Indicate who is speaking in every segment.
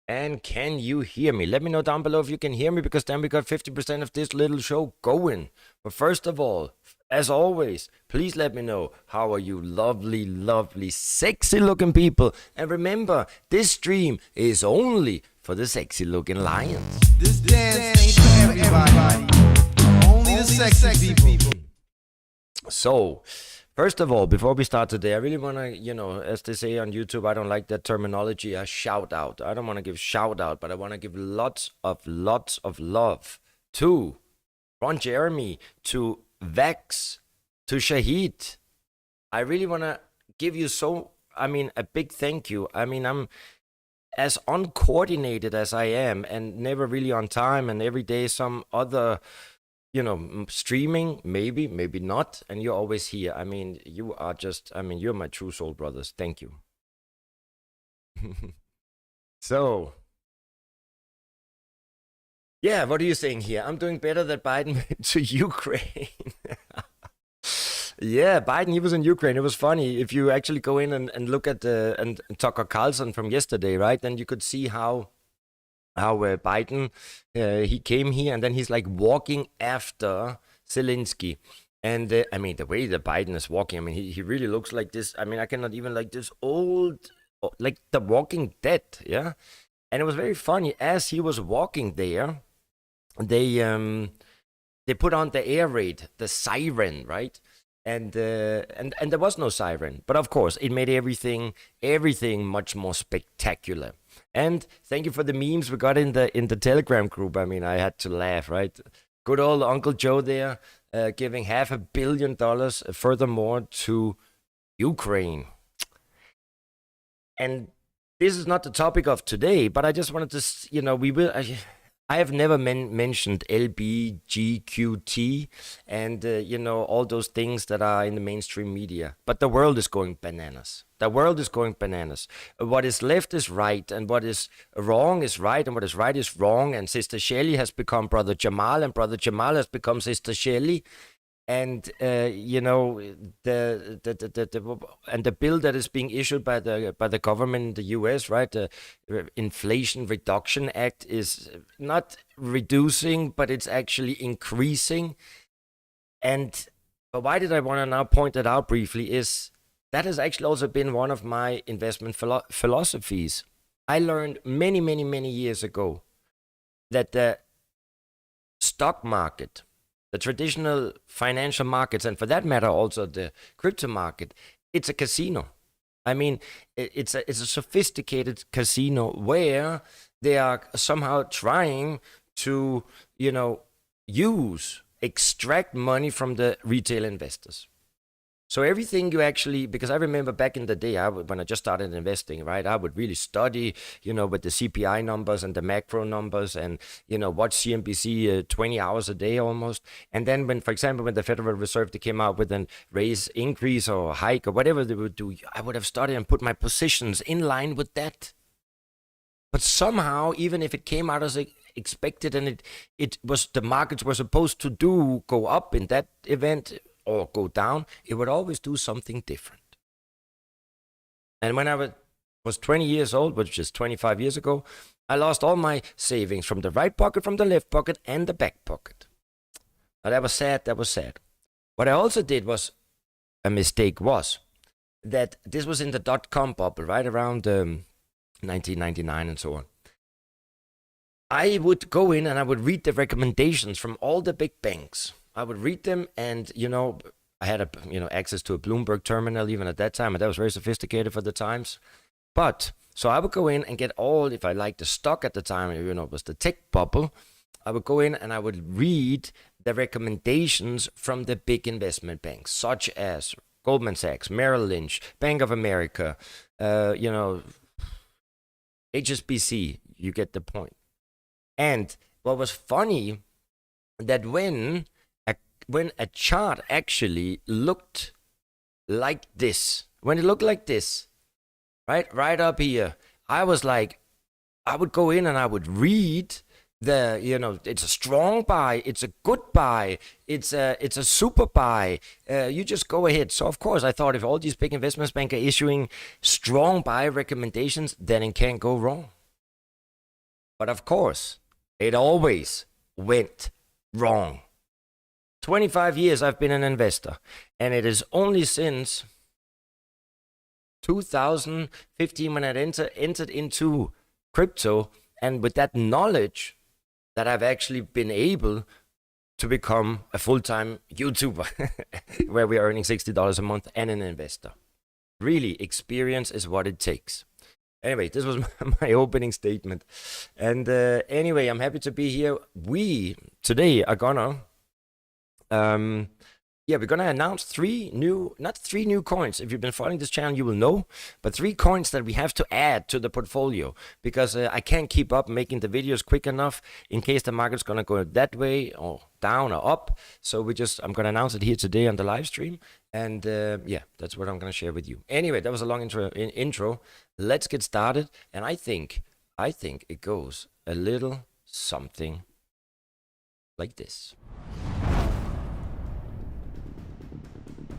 Speaker 1: And can you hear me? Let me know down below if you can hear me, because then we got 50% of this little show going. But first of all, as always, please let me know, how are you lovely, lovely, sexy looking people? And remember, this stream is only for the sexy looking lions.
Speaker 2: This dance ain't for everybody. Only the sexy people.
Speaker 1: So, first of all, before we start today, I really want to, as they say on YouTube, I don't like that terminology, a shout out. I don't want to give shout out, but I want to give lots of love to Ron Jeremy, to Vex, to Shahid. I really want to give you a big thank you. I'm as uncoordinated as I am, and never really on time, and every day some other streaming, maybe not, and you're always here. You are just, you're my true soul brothers. Thank you. So, yeah, what are you saying here? I'm doing better than Biden went to Ukraine. Yeah, Biden, he was in Ukraine. It was funny. If you actually go in and look at and Tucker Carlson from yesterday, right, then you could see how Biden, he came here, and then he's like walking after Zelensky. And the way that Biden is walking, he really looks like this. I cannot even, like this old, like the Walking Dead, yeah? And it was very funny. As he was walking there, they put on the air raid, the siren, right? And there was no siren. But of course, it made everything much more spectacular. And thank you for the memes we got in the Telegram group. I had to laugh, right? Good old Uncle Joe there, giving $500 million furthermore to Ukraine. And this is not the topic of today, but I just wanted to, I have never mentioned LBGQT and, all those things that are in the mainstream media. But the world is going bananas. The world is going bananas. What is left is right, and what is wrong is right, and what is right is wrong. And Sister Shelly has become Brother Jamal, and Brother Jamal has become Sister Shelly. And the bill that is being issued by the government in the U.S., right, the Inflation Reduction Act, is not reducing, but it's actually increasing. But why did I want to now point that out briefly? Is that has actually also been one of my investment philosophies. I learned many years ago that the stock market, the traditional financial markets, and for that matter also the crypto market, it's a casino. It's a sophisticated casino where they are somehow trying to, extract money from the retail investors. So everything you actually, because I remember back in the day, when I just started investing, right, I would really study, with the CPI numbers and the macro numbers, and, watch CNBC 20 hours a day almost. And then when, for example, when the Federal Reserve, they came out with an increase or hike or whatever they would do, I would have studied and put my positions in line with that. But somehow, even if it came out as expected, and it was, the markets were supposed to go up in that event, or go down, it would always do something different. And when I was 20 years old, which is 25 years ago, I lost all my savings from the right pocket, from the left pocket, and the back pocket. Now that was sad. What I also did was, a mistake was, that this was in the dot-com bubble, right around 1999 and so on. I would go in and I would read the recommendations from all the big banks. I would read them, and, I I had access to a Bloomberg terminal even at that time, and that was very sophisticated for the times. But so I would go in and get all, if I liked the stock at the time, it was the tech bubble, I would go in and I would read the recommendations from the big investment banks, such as Goldman Sachs, Merrill Lynch, Bank of America, HSBC. You get the point. And what was funny, that when a chart actually looked like this, when it looked like this, right up here, I was like, I would go in and I would read it's a strong buy, it's a good buy, it's a super buy. You just go ahead. So of course I thought, if all these big investment banks are issuing strong buy recommendations, then it can't go wrong. But of course, it always went wrong. 25 years I've been an investor, and it is only since 2015 when I entered into crypto, and with that knowledge, that I've actually been able to become a full-time YouTuber where we're earning $60 a month and an investor. Really, experience is what it takes. Anyway, this was my opening statement. And anyway, I'm happy to be here. We today are gonna we're gonna announce not three new coins. If you've been following this channel, you will know, but 3 coins that we have to add to the portfolio, because I can't keep up making the videos quick enough in case the market's gonna go that way or down or up. So I'm gonna announce it here today on the live stream, and that's what I'm gonna share with you. Anyway, that was a long intro. Let's get started, and I think it goes a little something like this.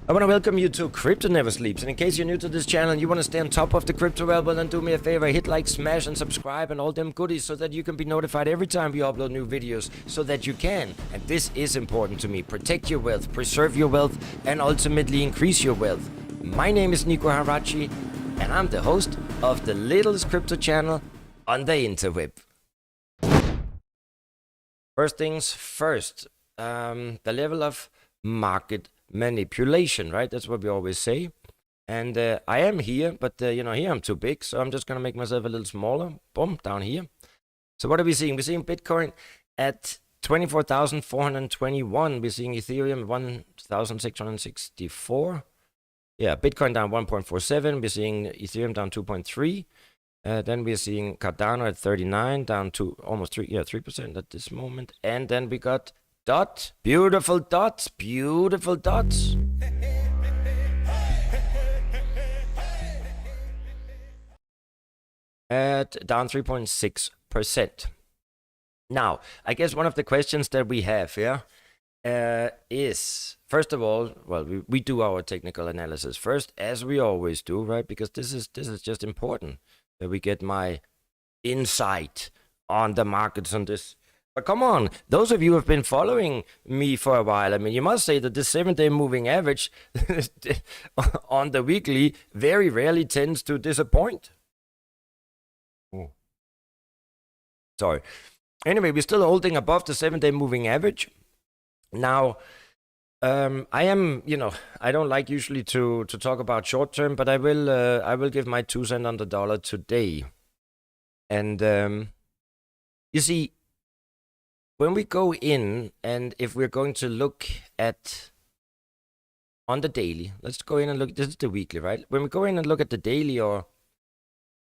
Speaker 1: I want to welcome you to Crypto Never Sleeps, and in case you're new to this channel and you want to stay on top of the crypto world, well, then do me a favor, hit like, smash and subscribe and all them goodies, so that you can be notified every time we upload new videos, so that you can, and this is important to me, protect your wealth, preserve your wealth, and ultimately increase your wealth. My name is Nico Harachi, and I'm the host of the littlest crypto channel on the interweb. First things first, the level of market manipulation, right? That's what we always say. And I am here, but here I'm too big, so I'm just gonna make myself a little smaller. Boom, down here. So what are we seeing? We're seeing Bitcoin at 24,421. We're seeing Ethereum 1,664. Yeah, Bitcoin down 1.47. We're seeing Ethereum down 2.3. Then we're seeing Cardano at 39, down to almost 3% at this moment. And then we got beautiful dots. At down 3.6%. Now, I guess one of the questions that we have here is, first of all, well, we do our technical analysis first, as we always do, right? Because this is just important that we get my insight on the markets on this. But come on, those of you who have been following me for a while, I mean, you must say that this 7-day moving average on the weekly very rarely tends to disappoint. Oh. Sorry. Anyway, we're still holding above the 7-day moving average. Now, I am, I don't like usually to talk about short term, but I will give my 2 cents on the dollar today. And you see, when we go in, and if we're going to look at on the daily, let's go in and look. This is the weekly, right? When we go in and look at the daily, or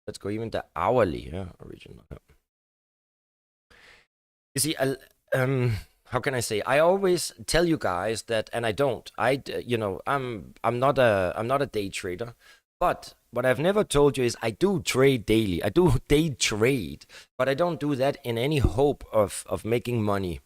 Speaker 1: let's go even the hourly, original. You see, how can I say? I always tell you guys that, and I don't. I'm not a day trader, but what I've never told you is I do trade daily. I do day trade, but I don't do that in any hope of making money.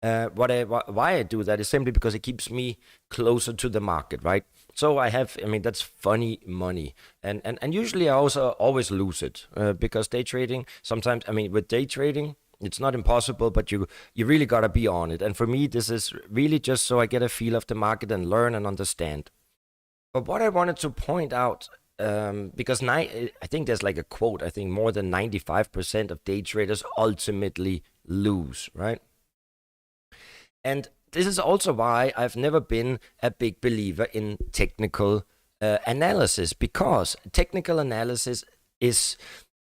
Speaker 1: Why I do that is simply because it keeps me closer to the market, right? So that's funny money, and usually I also always lose it because day trading sometimes. With day trading, it's not impossible, but you really gotta be on it. And for me, this is really just so I get a feel of the market and learn and understand. But what I wanted to point out, because I think there's like a quote, I think more than 95% of day traders ultimately lose, right? And this is also why I've never been a big believer in technical analysis, because technical analysis is,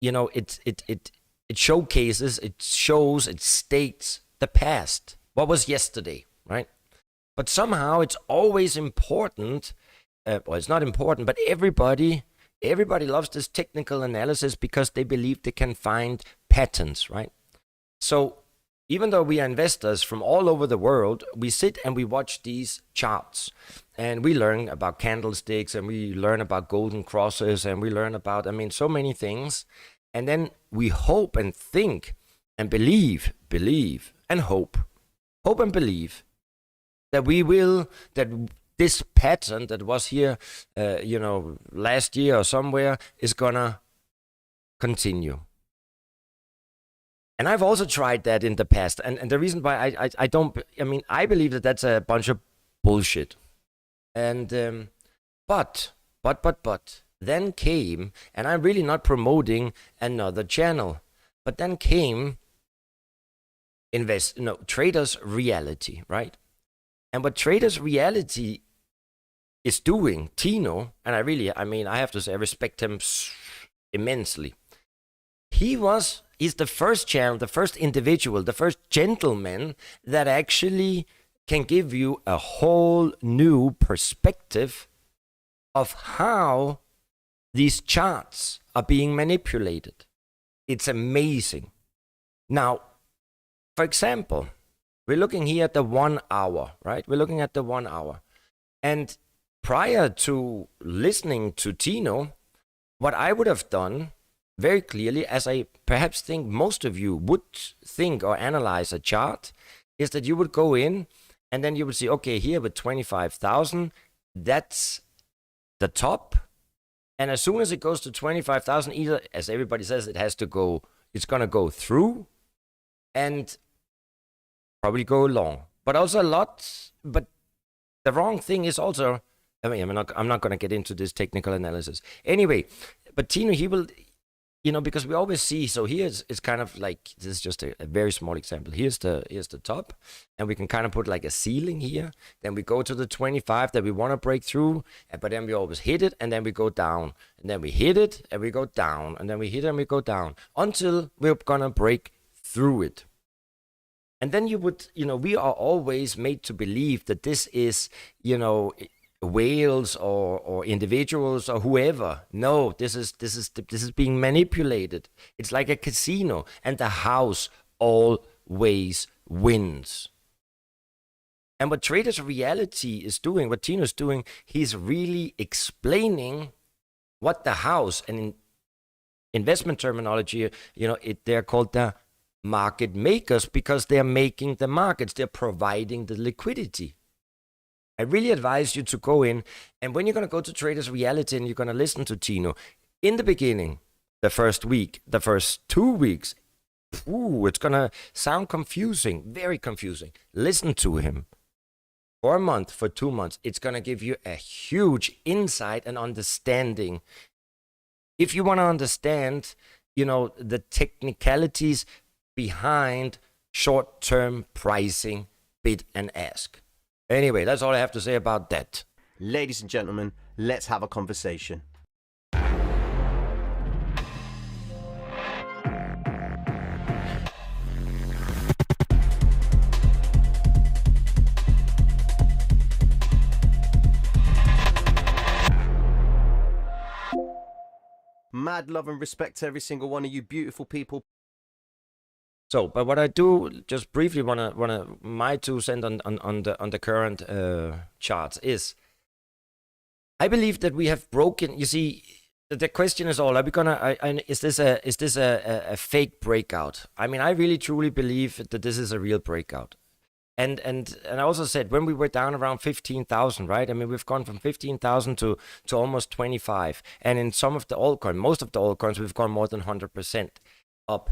Speaker 1: it showcases, it shows, it states the past, what was yesterday, right? But somehow it's always important. Well, it's not important, but everybody loves this technical analysis because they believe they can find patterns, right? So even though we are investors from all over the world, we sit and we watch these charts and we learn about candlesticks and we learn about golden crosses and we learn about, so many things. And then we hope and think and believe and hope and believe that this pattern that was here, last year or somewhere is gonna continue. And I've also tried that in the past. And the reason why I believe that that's a bunch of bullshit. And, but, then came, and I'm really not promoting another channel, but then came Traders Reality, right? And what Traders Reality is doing, Tino, and I have to say, I respect him immensely. He's the first channel, the first individual, the first gentleman that actually can give you a whole new perspective of how these charts are being manipulated. It's amazing. Now, for example, we're looking here at the 1 hour, right? We're looking at the 1 hour. And prior to listening to Tino, what I would have done very clearly, as I perhaps think most of you would think or analyze a chart, is that you would go in and then you would see, okay, here with 25,000, that's the top. And as soon as it goes to 25,000, either, as everybody says, it's going to go through and probably go long. But also but the wrong thing is also, I'm not going to get into this technical analysis. Anyway, but Tino, he will, because we always see, so here's, it's kind of like, this is just a very small example. Here's the top, and we can kind of put like a ceiling here. Then we go to the 25 that we want to break through, but then we always hit it, and then we go down. And then we hit it, and we go down. And then we hit it, and we go down. Until we're going to break through it. And then you would, we are always made to believe that this is, whales or individuals or whoever. No, this is being manipulated. It's like a casino, and the house always wins. And what Traders Reality is doing, what Tino's doing, he's really explaining what the house, and in investment terminology, they're called the market makers, because they're making the markets, they're providing the liquidity. I really advise you to go in, and when you're going to go to Traders Reality and you're going to listen to Tino, in the beginning, the first week, the first 2 weeks, it's going to sound confusing, very confusing. Listen to him. For a month, for 2 months, it's going to give you a huge insight and understanding. If you want to understand, the technicalities behind short-term pricing, bid and ask. Anyway, that's all I have to say about that.
Speaker 3: Ladies and gentlemen, let's have a conversation. Mad love and respect to every single one of you beautiful people.
Speaker 1: So, but what I do, just briefly wanna my 2 cents on the current charts is, I believe that we have broken. You see, the question is all: are we gonna? Is this a fake breakout? I really truly believe that this is a real breakout. And I also said, when we were down around 15,000, right? We've gone from 15,000 to almost 25, and in some of the altcoins, most of the altcoins, we've gone more than 100% up.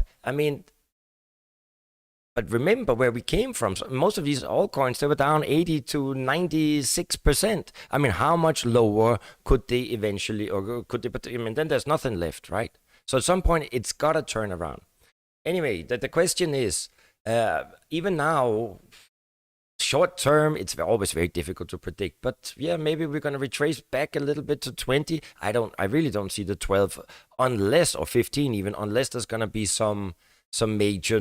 Speaker 1: But remember where we came from. So most of these altcoins, they were down 80 to 96%. How much lower could they eventually, or could they? But then there's nothing left, right? So at some point, it's got to turn around. Anyway, the question is, even now, short term, it's always very difficult to predict. But yeah, maybe we're going to retrace back a little bit to 20. I really don't see the 12 unless, or 15 even, unless there's going to be some major,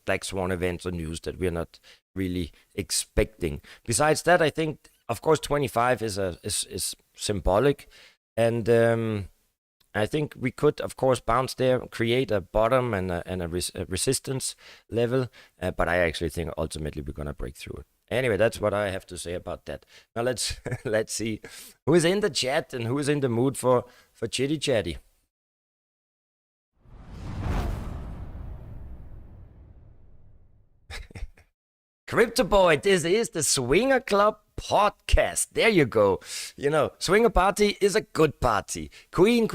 Speaker 1: black swan events or news that we're not really expecting. Besides that, I think, of course, 25 is symbolic, and I think we could, of course, bounce there, create a bottom and a resistance level, but I actually think ultimately we're gonna break through it. Anyway, that's what I have to say about that. Now let's see who is in the chat and who is in the mood for chitty chatty. Crypto Boy, this is the Swinger Club podcast. There you go. Swinger party is a good party. Queen.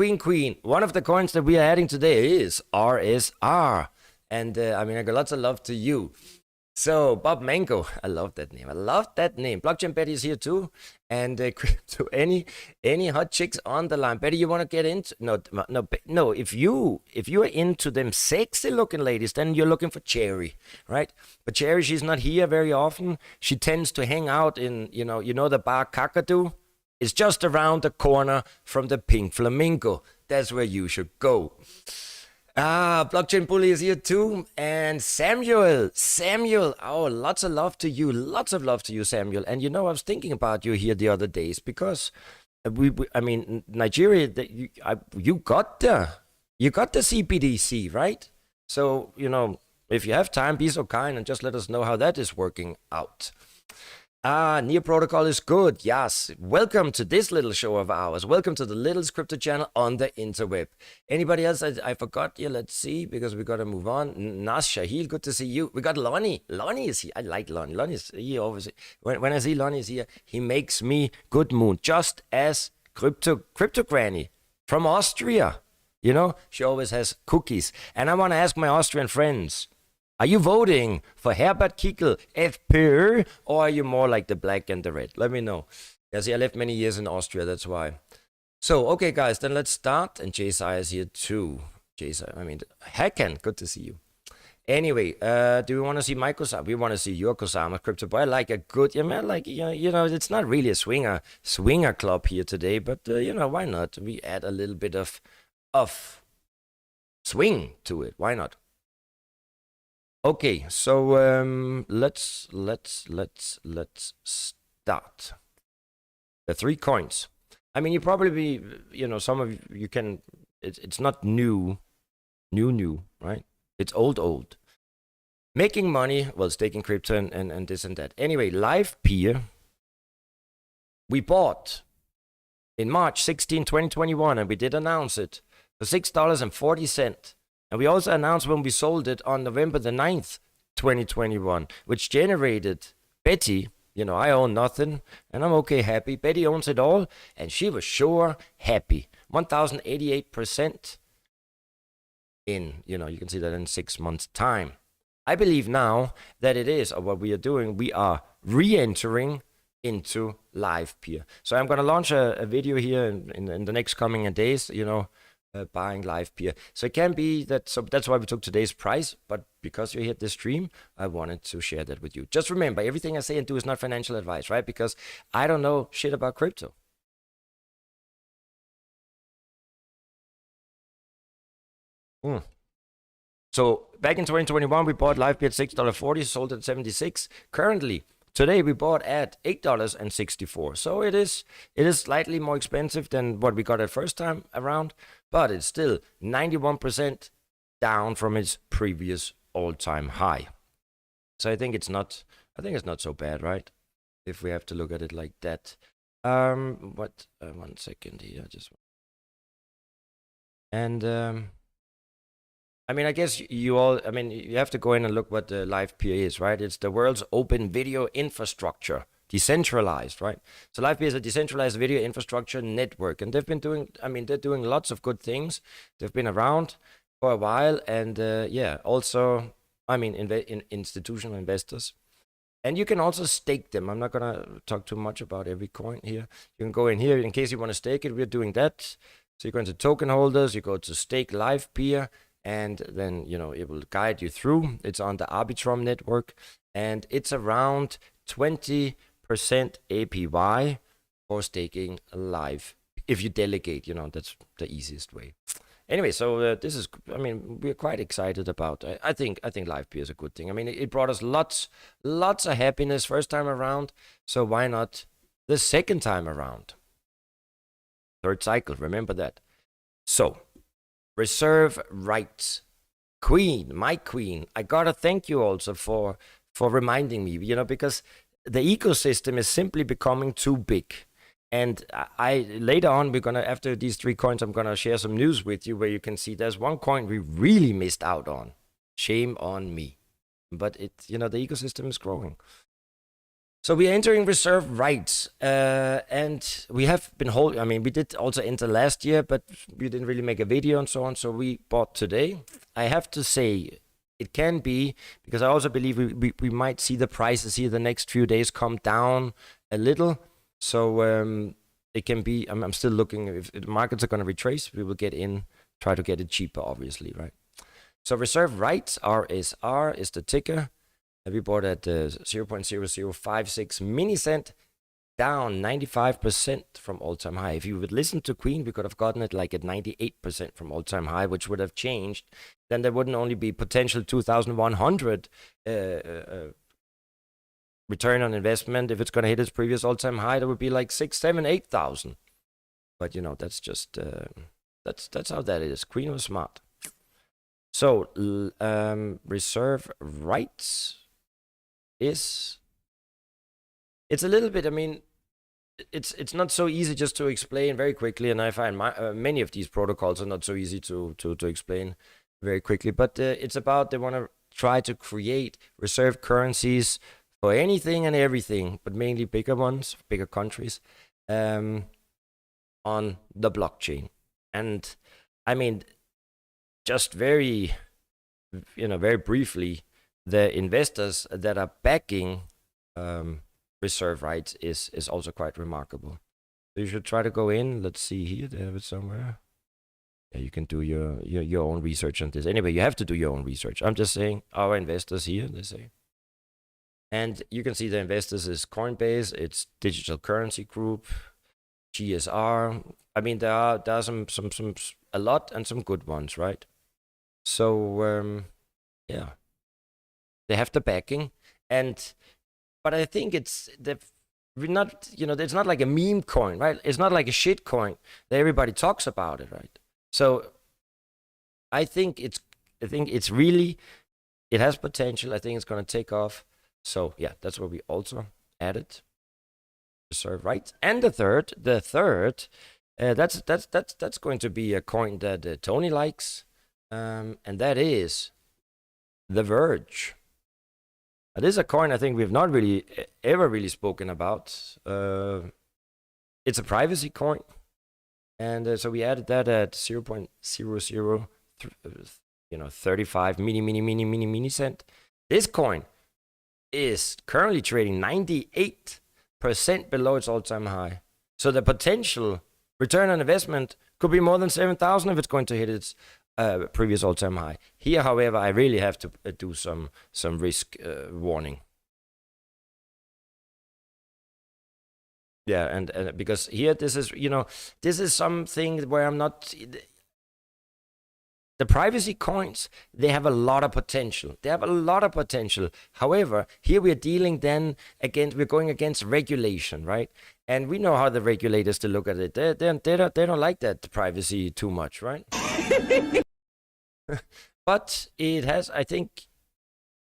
Speaker 1: One of the coins that we are adding today is RSR. And I got lots of love to you. So, Bob Mango, I love that name. Blockchain Betty is here too. And crypto, any hot chicks on the line? Betty, you want to get into? No. If you are into them sexy looking ladies, then you're looking for Cherry, right? But Cherry, she's not here very often. She tends to hang out in, the bar Kakadu. It's just around the corner from the Pink Flamingo. That's where you should go. Blockchain Bully is here too. And Samuel, lots of love to you, Samuel. And I was thinking about you here the other days because Nigeria, you got the CBDC, right? So, if you have time, be so kind and just let us know how that is working out. Near Protocol is good. Yes. Welcome to this little show of ours. Welcome to the littlest crypto channel on the interweb. Anybody else I forgot? Yeah, let's see, because we got to move on. Nas Shahil, good to see you. We got Lonnie. Lonnie is here. I like Lonnie. Lonnie is here always. When I see Lonnie is here, he makes me good mood. Just as Crypto Granny from Austria. She always has cookies. And I want to ask my Austrian friends, are you voting for Herbert Kickl, FPÖ, or are you more like the black and the red? Let me know. I lived many years in Austria, that's why. So, okay, guys, then let's start. And Jay is here too. Hacken, good to see you. Anyway, do we want to see my Kosama? We want to see your Kosama, Crypto Boy. I like a good, it's not really a swinger club here today, but, why not? We add a little bit of swing to it. Why not? Okay, so let's start. The 3 coins. You probably some of you can. It's not new, right? It's old. Making money while staking crypto and this and that. Anyway, Live Peer. We bought in March 16, 2021, and we did announce it for $6.40. And we also announced when we sold it on November the 9th, 2021, which generated Betty, I own nothing, and I'm okay happy. Betty owns it all, and she was sure happy. 1,088% in, you can see that in 6 months' time. I believe now that it is, or what we are doing, we are re-entering into Live Peer. So I'm going to launch a video here in the next coming days, buying Live Peer. So it can be that, so that's why we took today's price, but because you hit this stream, I wanted to share that with you. Just remember, everything I say and do is not financial advice, right? Because I don't know shit about crypto. So back in 2021, we bought Live Peer at $6.40, sold at $76. Currently, today we bought at $8.64. So it is slightly more expensive than what we got at first time around, but it's still 91% down from its previous all-time high. So I think it's not so bad, right? If we have to look at it like that. 1 second here, I guess you all, you have to go in and look what the Live Peer is, right? It's the world's open video infrastructure, decentralized, right? So Live Peer is a decentralized video infrastructure network, and they've been doing, they're doing lots of good things. They've been around for a while, and also, institutional investors. And you can also stake them. I'm not going to talk too much about every coin here. You can go in here in case you want to stake it. We're doing that. So you go into token holders, you go to stake Live Peer, and then, it will guide you through. It's on the Arbitrum network, and it's around 20% APY for staking live. If you delegate, that's the easiest way. Anyway, so this is, we're quite excited about. I think live P is a good thing. It brought us lots of happiness first time around. So why not the second time around? Third cycle, remember that. So, reserve rights. Queen, my queen, I gotta thank you also for reminding me, because the ecosystem is simply becoming too big. And I later on, after these 3 coins, I'm gonna share some news with you where you can see there's one coin we really missed out on. Shame on me. But the ecosystem is growing. So we are entering reserve rights, and we have been holding. We did also enter last year, but we didn't really make a video and so on. So we bought today. I have to say, it can be, because I also believe we might see the prices here the next few days come down a little. So it can be. I'm still looking. If the markets are going to retrace, we will get in, try to get it cheaper, obviously, right? So reserve rights, RSR is the ticker. We bought at 0.0056 millicent, down 95% from all-time high. If you would listen to Queen, we could have gotten it like at 98% from all-time high, which would have changed. Then there wouldn't only be potential 2,100 return on investment. If it's going to hit its previous all-time high, that would be like 6, 7, 8,000. But that's just that's how that is. Queen was smart. So reserve rights. It's a little bit, it's not so easy just to explain very quickly, and I find many of these protocols are not so easy to explain very quickly, but it's about, they want to try to create reserve currencies for anything and everything, but mainly bigger ones, bigger countries, on the blockchain. And just very briefly, the investors that are backing reserve rights is also quite remarkable. So you should try to go in. Let's see here, they have it somewhere. Yeah, you can do your own research on this. Anyway, you have to do your own research. I'm just saying, our investors here, they say. And you can see the investors is Coinbase, it's Digital Currency Group, GSR. there are some a lot and some good ones, right? So yeah. They have the backing, but I think we're not, it's not like a meme coin, right? It's not like a shit coin that everybody talks about it, right? So I think it's really, it has potential. I think it's going to take off. So yeah, that's what we also added. Reserve rights. And the third, that's going to be a coin that Tony likes, and that is the Verge. This is a coin I think we've not really ever really spoken about. It's a privacy coin, and so we added that at 0.0035 mini cent. This coin is currently trading 98% below its all-time high. So the potential return on investment could be more than 7,000 if it's going to hit its previous all-time high. Here, however, I really have to do some risk warning. Yeah, and because here, this is something where I'm not. The privacy coins, they have a lot of potential. However, here we're dealing then against, we're going against regulation, right? And we know how the regulators to look at it. They don't like that privacy too much, right? But it has, I think,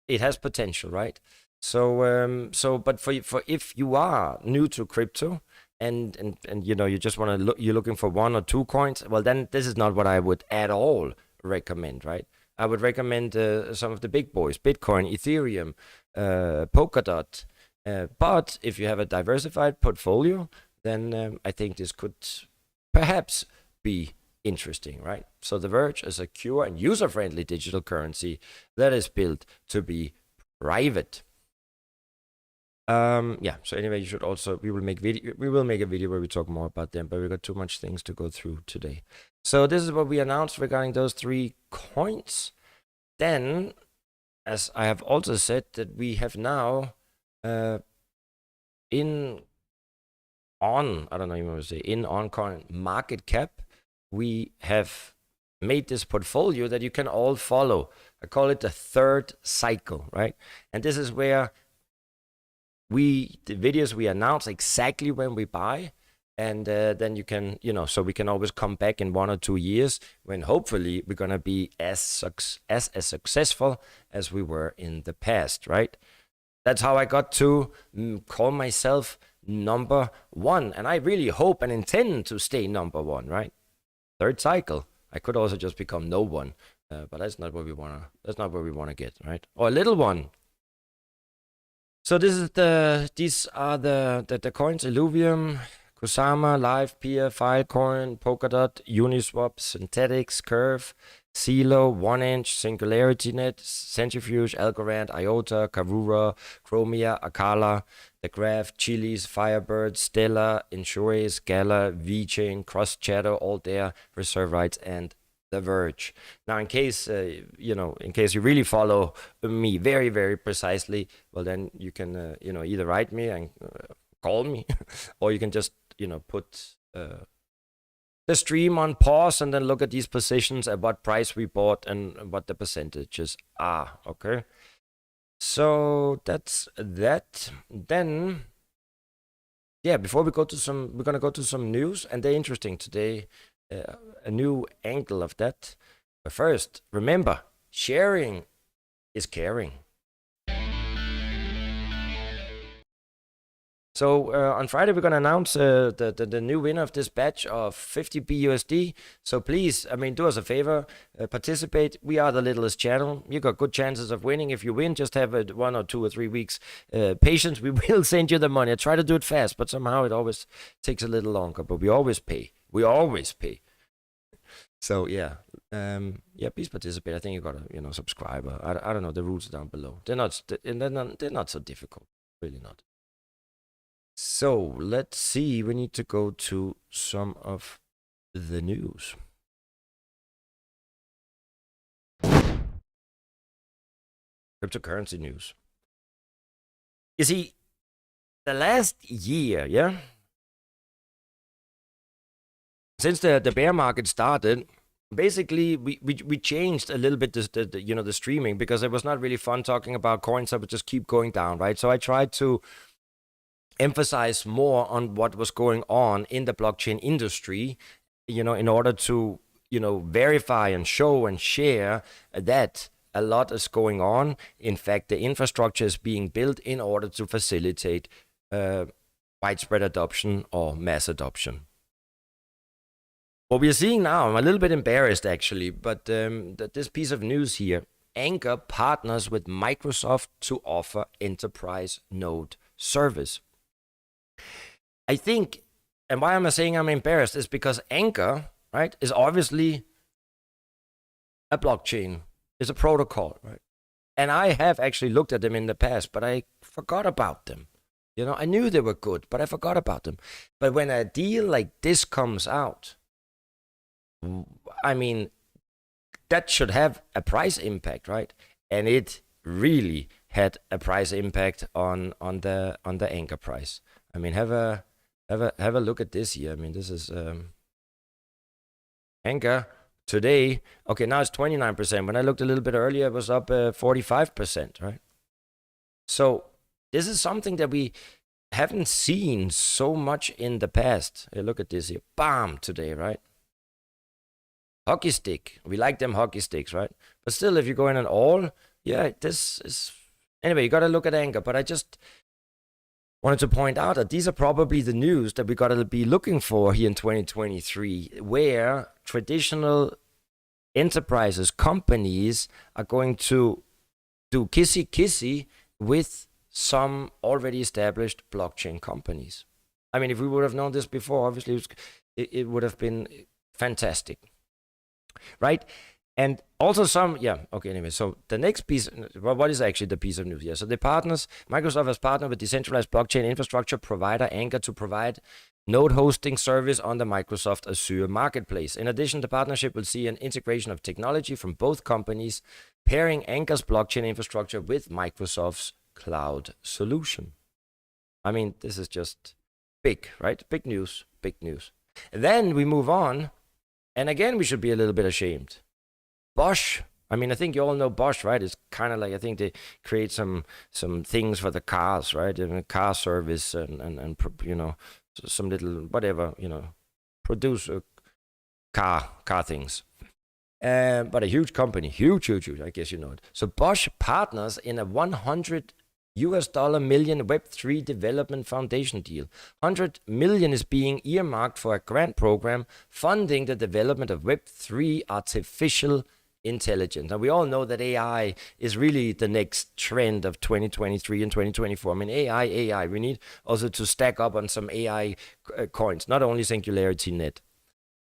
Speaker 1: it has potential, right? So but for if you are new to crypto and you just want to you're looking for 1 or 2 coins, well, then this is not what I would at all recommend, right? I would recommend some of the big boys, Bitcoin, Ethereum, Polkadot. But if you have a diversified portfolio, then I think this could perhaps be interesting, right? So the Verge is a secure and user-friendly digital currency that is built to be private. Yeah, so anyway, you should also, we will make a video where we talk more about them, but we got too much things to go through today. So this is what we announced regarding those 3 coins. Then, as I have also said, that we have now in on, I don't know even what to say, in on coin market cap, we have made this portfolio that you can all follow. I call it the third cycle, right? And this is where the videos we announce exactly when we buy, and then you can, so we can always come back in 1 or 2 years when hopefully we're gonna be as successful as we were in the past, right? That's how I got to call myself number one, and I really hope and intend to stay number one, right? Third cycle. I could also just become no one, but that's not where we wanna. That's not where we wanna get, right? Or a little one. So these are the coins: Illuvium, Kusama, Live, Pia, Filecoin, Polkadot, Uniswap, Synthetics, Curve, CeeLo, 1inch, SingularityNet, Centrifuge, Algorand, IOTA, Karura, Chromia, Akala, The Graph, Chili's, Firebird, Stellar, Insures, Gala, VeChain, Cross Shadow, Altair, Reserve Rights, and The Verge. Now, in case in case you really follow me very, very precisely, well, then you can either write me and call me, or you can just put the stream on pause and then look at these positions, at what price we bought and what the percentages are. Okay, so that's that. Then before we go to we're gonna go to some news, and they're interesting today, a new angle of that. But first, remember, sharing is caring. So on Friday, we're going to announce the new winner of this batch of 50 BUSD. So please, do us a favor, participate. We are the littlest channel. You got good chances of winning. If you win, just have 1 or 2 or 3 weeks patience. We will send you the money. I try to do it fast, but somehow it always takes a little longer. But we always pay. We always pay. So please participate. I think you got to subscribe. I don't know. The rules are down below. They're not so difficult. Really not. So let's see, we need to go to some of the news. Cryptocurrency news. You see, the last year, since the bear market started, basically we changed a little bit the streaming, because it was not really fun talking about coins that would just keep going down, right? So I tried to emphasize more on what was going on in the blockchain industry, in order to, verify and show and share that a lot is going on. In fact, the infrastructure is being built in order to facilitate widespread adoption or mass adoption. What we are seeing now, I'm a little bit embarrassed actually, but this piece of news here, Anchor partners with Microsoft to offer enterprise node service. I think, and why am I saying I'm embarrassed, is because Anchor, right, is obviously a blockchain, is a protocol, right? And I have actually looked at them in the past, but I forgot about them. I knew they were good, but I forgot about them. But when a deal like this comes out, that should have a price impact, right? And it really had a price impact on the Anchor price. Have a look at this here. This is Anchor today. Okay, now it's 29%. When I looked a little bit earlier, it was up 45%, right? So this is something that we haven't seen so much in the past. Hey, look at this here. Bam, today, right? Hockey stick. We like them hockey sticks, right? But still, if you go in an all, this is... Anyway, you got to look at Anchor. But I just wanted to point out that these are probably the news that we got to be looking for here in 2023, where traditional enterprises, companies are going to do kissy with some already established blockchain companies. If we would have known this before, obviously it would have been fantastic, right? And also anyway, so the next piece, what is actually the piece of news here? So Microsoft has partnered with decentralized blockchain infrastructure provider Anchor to provide node hosting service on the Microsoft Azure marketplace. In addition, the partnership will see an integration of technology from both companies, pairing Anchor's blockchain infrastructure with Microsoft's cloud solution. I mean, this is just big, right? Big news, big news. And then we move on, and again, we should be a little bit ashamed. Bosch. I mean, I think you all know Bosch, right? It's kind of like, I think they create some things for the cars, right? And car service and you know, some little whatever, you know, produce car things. But a huge company, huge, I guess you know it. So Bosch partners in a $100 million Web3 development foundation deal. 100 million is being earmarked for a grant program funding the development of Web3 artificial intelligence. And we all know that AI is really the next trend of 2023 and 2024. I mean, AI. We need also to stack up on some AI coins, not only Singularity Net.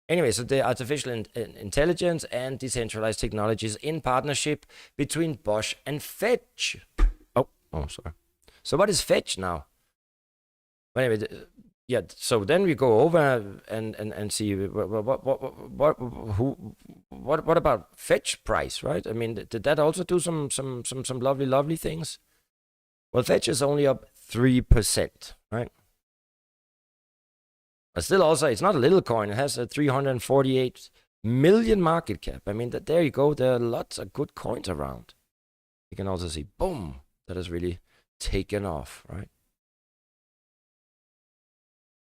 Speaker 1: Anyway, so the artificial intelligence and decentralized technologies in partnership between Bosch and Fetch. Oh, sorry. So what is Fetch now? Anyway, yeah. So then we go over and see what about Fetch price, right? I mean, did that also do some lovely things? Well, Fetch is only up 3%, right? But still, also, it's not a little coin. It has a 348 million market cap. I mean, there you go. There are lots of good coins around. You can also see, boom, that has really taken off, right?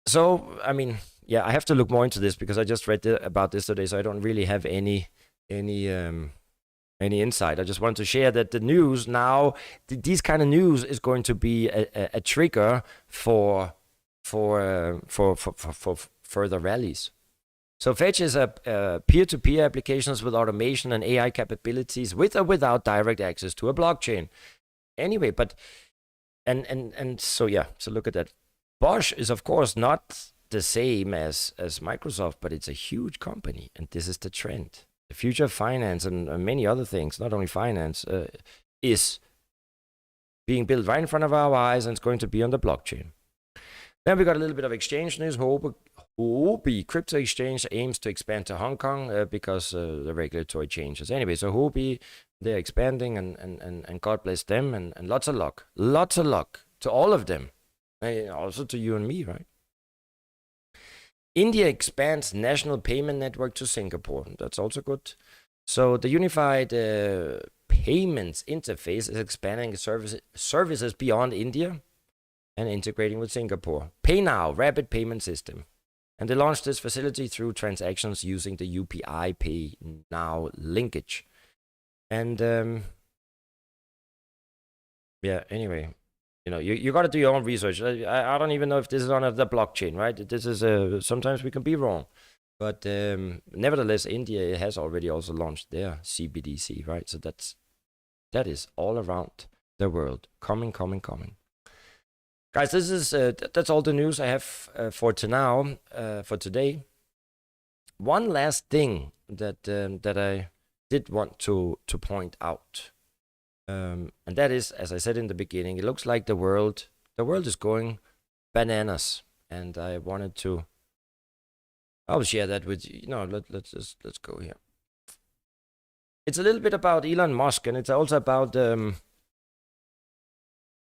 Speaker 1: So, I mean, yeah, I have to look more into this because I just read about this today, so I don't really have any insight. I just want to share that the news now, these kind of news is going to be a trigger for further rallies. So Fetch is a peer-to-peer applications with automation and AI capabilities with or without direct access to a blockchain. Anyway, but and so yeah, so look at that. Bosch is of course not the same as Microsoft, but it's a huge company, and this is the trend. The future of finance and many other things, not only finance, is being built right in front of our eyes, and it's going to be on the blockchain. Then we got a little bit of exchange news. Huobi crypto exchange aims to expand to Hong Kong because the regulatory changes. Anyway, so Huobi, they're expanding, and God bless them, and lots of luck to all of them, also to you and me, right? India expands national payment network to Singapore. That's also good. So the unified payments interface is expanding services beyond India and integrating with Singapore. Pay Now, rapid payment system. And they launched this facility through transactions using the UPI Pay Now linkage. And yeah, anyway, you know, you got to do your own research. I don't even know if this is on the blockchain, right? This is sometimes we can be wrong. But nevertheless, India has already also launched their CBDC, right? So that is all around the world. Coming. Guys, this is that's all the news I have for today. One last thing that I did want to point out, and that is, as I said in the beginning, it looks like the world is going bananas, and I wanted to. I'll share that with you. Let's go here. It's a little bit about Elon Musk, and it's also about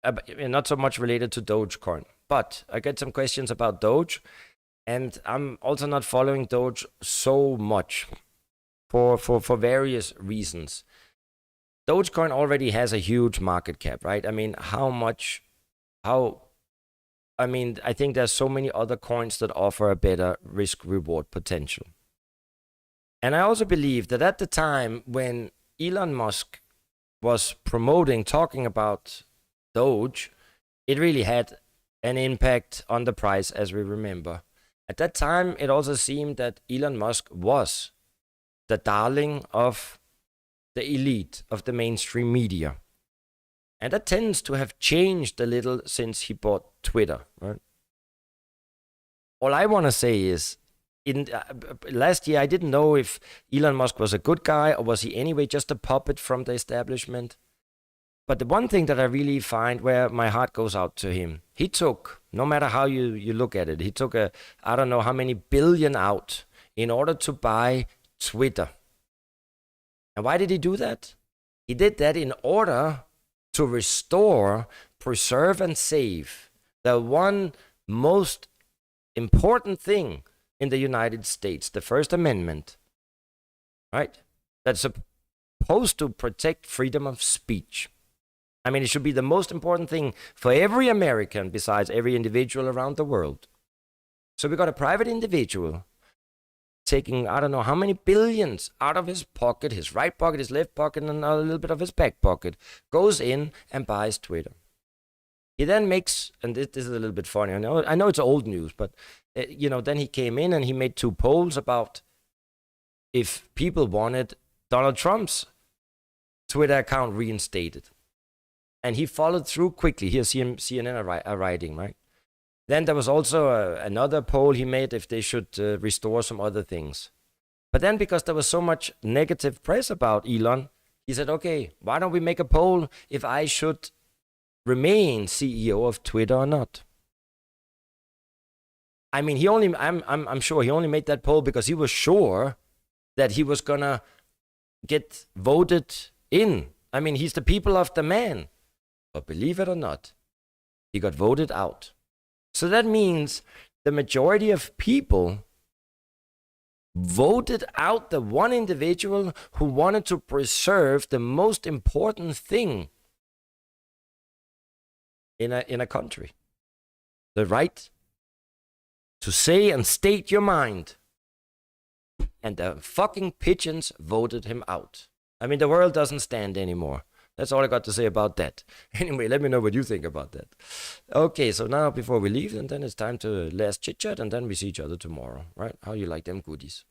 Speaker 1: not so much related to Dogecoin, but I get some questions about Doge, and I'm also not following Doge so much for various reasons. Dogecoin already has a huge market cap, right? I mean, I think there's so many other coins that offer a better risk-reward potential. And I also believe that at the time when Elon Musk was talking about Doge, it really had an impact on the price, as we remember. At that time, it also seemed that Elon Musk was the darling of the elite, of the mainstream media. And that tends to have changed a little since he bought Twitter, right? All I want to say is, in last year, I didn't know if Elon Musk was a good guy or was he anyway just a puppet from the establishment. But the one thing that I really find where my heart goes out to him, he took, no matter how you look at it, he took I don't know how many billion out in order to buy Twitter. And why did he do that? He did that in order to restore, preserve, and save The one most important thing in the United States, the First Amendment, right? That's supposed to protect freedom of speech. I mean, it should be the most important thing for every American besides every individual around the world. So we got a private individual taking, I don't know how many billions out of his pocket, his right pocket, his left pocket, and a little bit of his back pocket, goes in and buys Twitter. He then makes, and this is a little bit funny, I know it's old news, but then he came in and he made 2 polls about if people wanted Donald Trump's Twitter account reinstated. And he followed through quickly. Here, CNN are writing, right? Then there was also another poll he made if they should restore some other things. But then because there was so much negative press about Elon, he said, okay, why don't we make a poll if I should remain CEO of Twitter or not? I mean, I'm sure he only made that poll because he was sure that he was gonna get voted in. I mean, he's the people of the man. But believe it or not, he got voted out. So that means the majority of people voted out the one individual who wanted to preserve the most important thing in a country. The right to say and state your mind. And the fucking pigeons voted him out. I mean, the world doesn't stand anymore. That's all I got to say about that. Anyway, let me know what you think about that. Okay, so now before we leave, and then it's time to last chit-chat, and then we see each other tomorrow, right? How you like them goodies?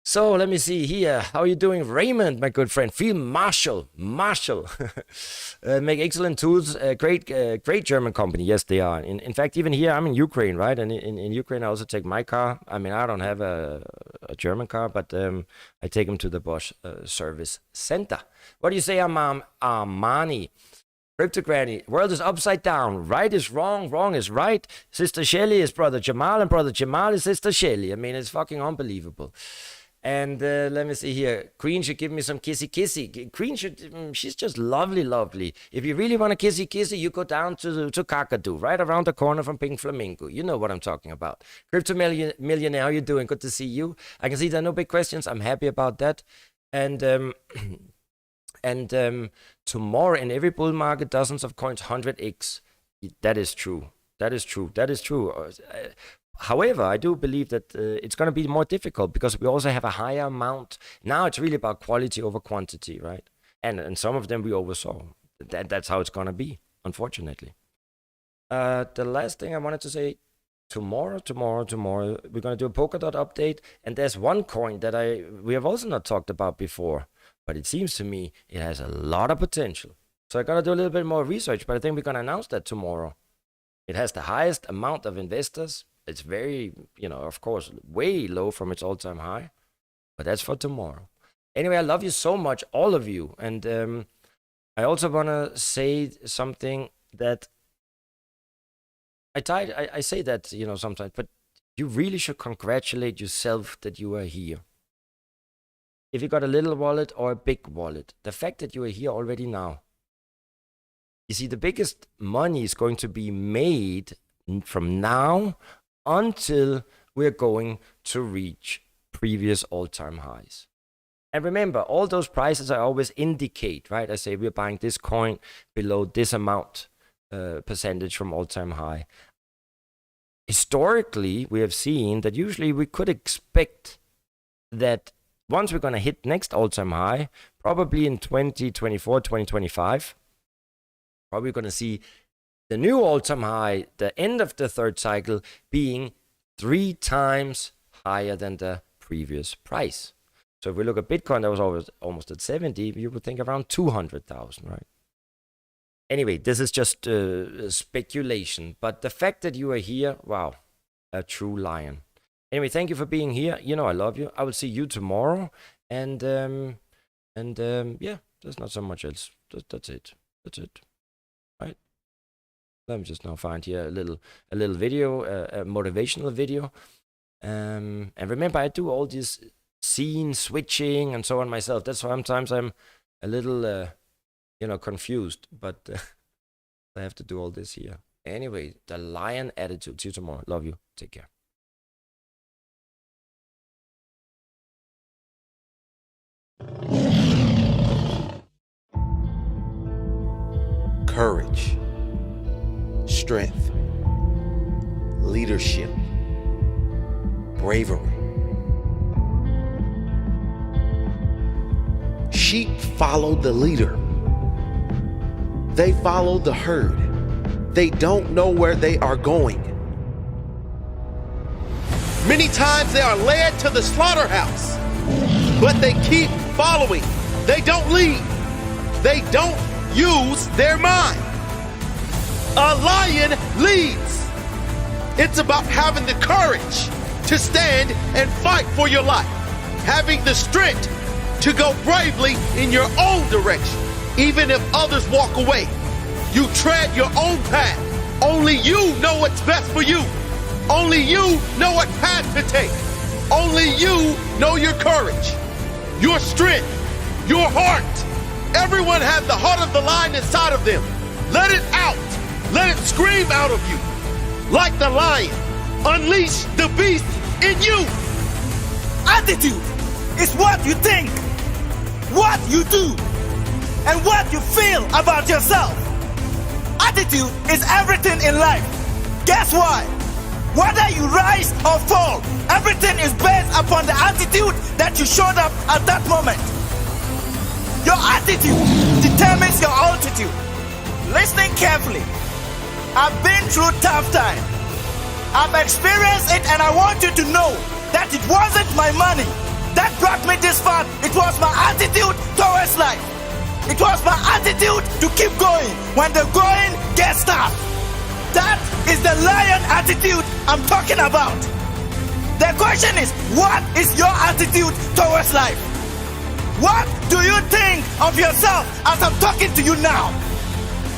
Speaker 1: So let me see here. How are you doing, Raymond, my good friend? Field Marshal. Make excellent tools. Great German company. Yes, they are. In fact, even here, I'm in Ukraine, right? And in Ukraine, I also take my car. I mean, I don't have a German car, but I take them to the Bosch service center. What do you say, Armani? Crypto Granny, world is upside down. Right is wrong, wrong is right. Sister Shelly is Brother Jamal, and Brother Jamal is Sister Shelly. I mean, it's fucking unbelievable. And let me see here. Queen should give me some kissy. Queen she's just lovely. If you really want a kissy, you go down to Kakadu, right around the corner from Pink Flamingo. You know what I'm talking about. Crypto Millionaire, how you doing? Good to see you. I can see there are no big questions. I'm happy about that. And tomorrow in every bull market, dozens of coins, 100x. That is true. However, I do believe that it's going to be more difficult because we also have a higher amount. Now it's really about quality over quantity, right? And some of them we oversaw. That's how it's going to be, unfortunately. The last thing I wanted to say, tomorrow, we're going to do a Polkadot update. And there's one coin that we have also not talked about before, but it seems to me it has a lot of potential. So I got to do a little bit more research, but I think we're going to announce that tomorrow. It has the highest amount of investors. It's very, of course, way low from its all-time high. But that's for tomorrow. Anyway, I love you so much, all of you. And I also want to say something that I say that, sometimes, but you really should congratulate yourself that you are here. If you got a little wallet or a big wallet, the fact that you are here already now. You see, the biggest money is going to be made from now until we're going to reach previous all-time highs. And remember, all those prices I always indicate, right? I say we're buying this coin below this amount percentage from all-time high. Historically, we have seen that usually we could expect that once we're going to hit next all-time high, probably in 2024, 2025, probably going to see the new all-time high, the end of the third cycle, being 3 times higher than the previous price. So if we look at Bitcoin, that was almost at 70, you would think around 200,000, right? Anyway, this is just speculation. But the fact that you are here, wow, a true lion. Anyway, thank you for being here. I love you. I will see you tomorrow. And yeah, there's not so much else. That's it. Right? Let me just now find here a little video, a motivational video. And remember, I do all this scene switching and so on myself. That's why sometimes I'm a little, confused. But I have to do all this here. Anyway, the lion attitude. See you tomorrow. Love you. Take care.
Speaker 4: Courage, strength, leadership, bravery. Sheep follow the leader. They follow the herd. They don't know where they are going. Many times they are led to the slaughterhouse, but they keep following. They don't lead. They don't use their mind. A lion leads. It's about having the courage to stand and fight for your life, having the strength to go bravely in your own direction, even if others walk away. You tread your own path. Only you know what's best for you. Only you know what path to take. Only you know your courage, your strength, your heart. Everyone has the heart of the lion inside of them. Let it out. Let it scream out of you. Like the lion, unleash the beast in you.
Speaker 5: Attitude is what you think, what you do, and what you feel about yourself. Attitude is everything in life. Guess why? Whether you rise or fall, everything is based upon the attitude that you showed up at that moment. Your attitude determines your altitude. Listening carefully. I've been through tough times. I've experienced it, and I want you to know that it wasn't my money that brought me this far. It was my attitude towards life. It was my attitude to keep going when the going gets tough. That is the lion attitude I'm talking about. The question is, what is your attitude towards life? What do you think of yourself as I'm talking to you now?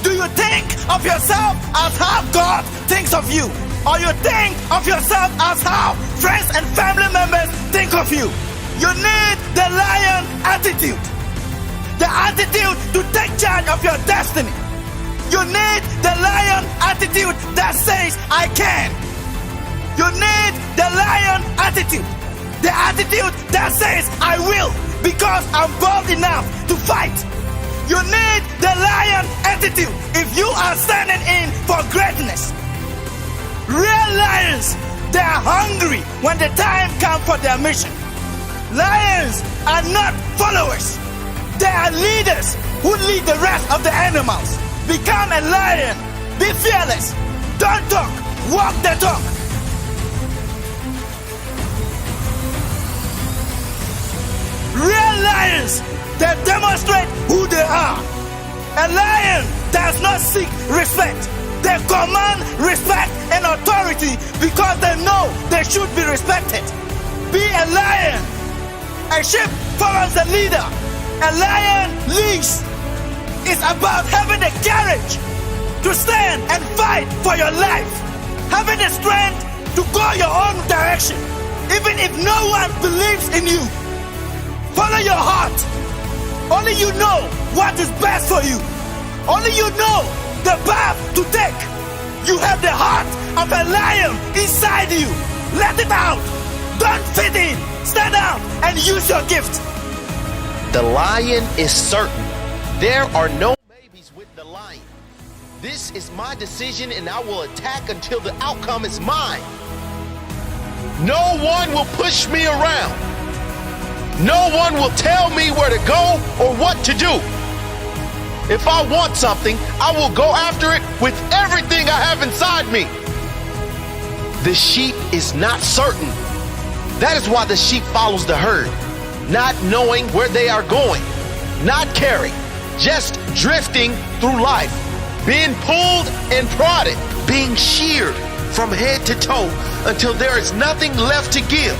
Speaker 5: Do you think of yourself as how God thinks of you? Or you think of yourself as how friends and family members think of you? You need the lion attitude. The attitude to take charge of your destiny. You need the lion attitude that says, I can. You need the lion attitude. The attitude that says, I will, because I'm bold enough to fight. You need the lion attitude if you are standing in for greatness. Real lions, they are hungry when the time comes for their mission. Lions are not followers. They are leaders who lead the rest of the animals. Become a lion. Be fearless. Don't talk. Walk the talk. Real lions, they demonstrate who they are. A lion does not seek respect. They command respect and authority because they know they should be respected. Be a lion. A sheep follows the leader. A lion leads. It's about having the courage to stand and fight for your life. Having the strength to go your own direction, even if no one believes in you. Follow your heart. Only you know what is best for you. Only you know the path to take. You have the heart of a lion inside you. Let it out. Don't fit in. Stand out and use your gift.
Speaker 4: The lion is certain. There are no babies with the lion. This is my decision, and I will attack until the outcome is mine. No one will push me around. No one will tell me where to go or what to do. If I want something, I will go after it with everything I have inside me. The sheep is not certain. That is why the sheep follows the herd, not knowing where they are going, not caring, just drifting through life, being pulled and prodded, being sheared from head to toe until there is nothing left to give.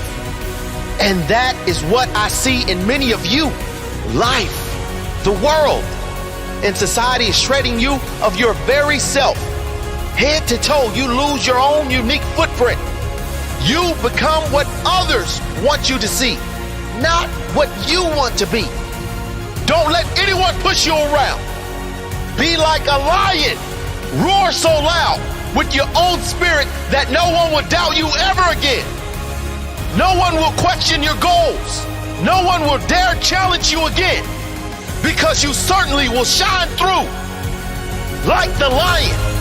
Speaker 4: And that is what I see in many of you. Life, the world, and society is shredding you of your very self. Head to toe, you lose your own unique footprint. You become what others want you to see, not what you want to be. Don't let anyone push you around. Be like a lion. Roar so loud with your own spirit that no one will doubt you ever again. No one will question your goals. No one will dare challenge you again, because you certainly will shine through like the lion.